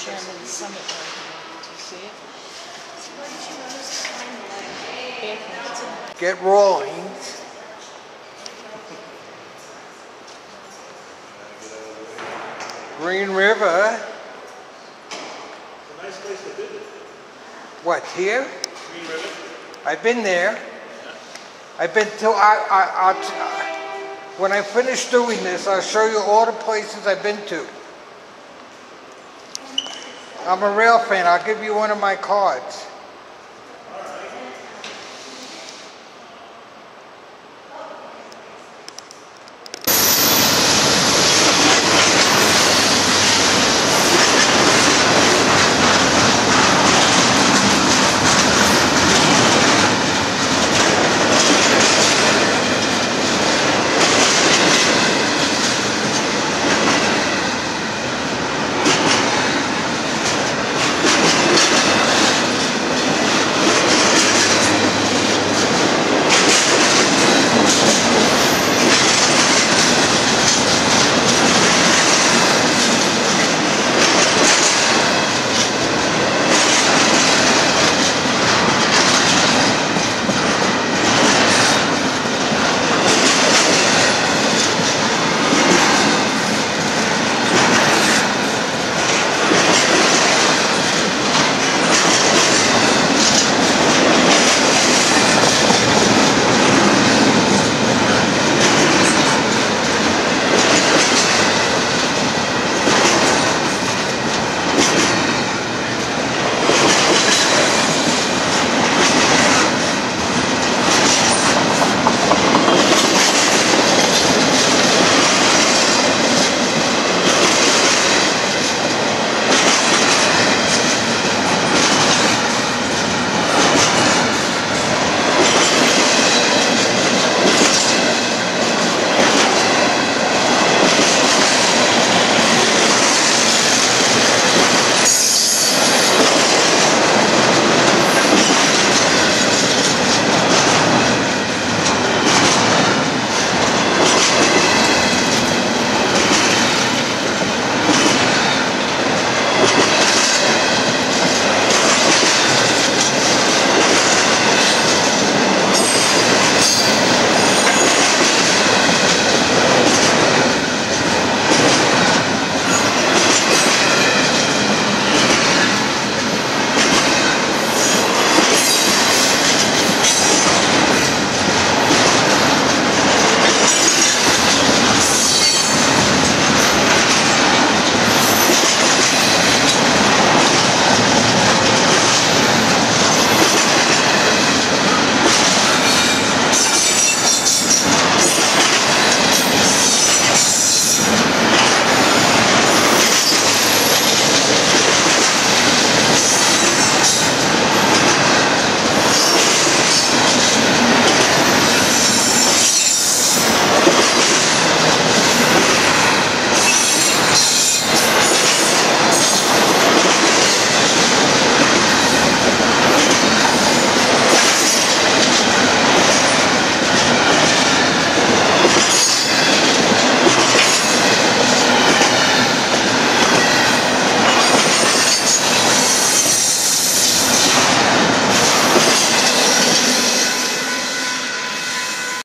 Sherman Summit right here. Do you see it? Get rolling. Green River. It's a nice place to visit. What, here? Green River? I've been there. I've been to, when I finish doing this, I'll show you all the places I've been to. I'm a rail fan. I'll give you one of my cards.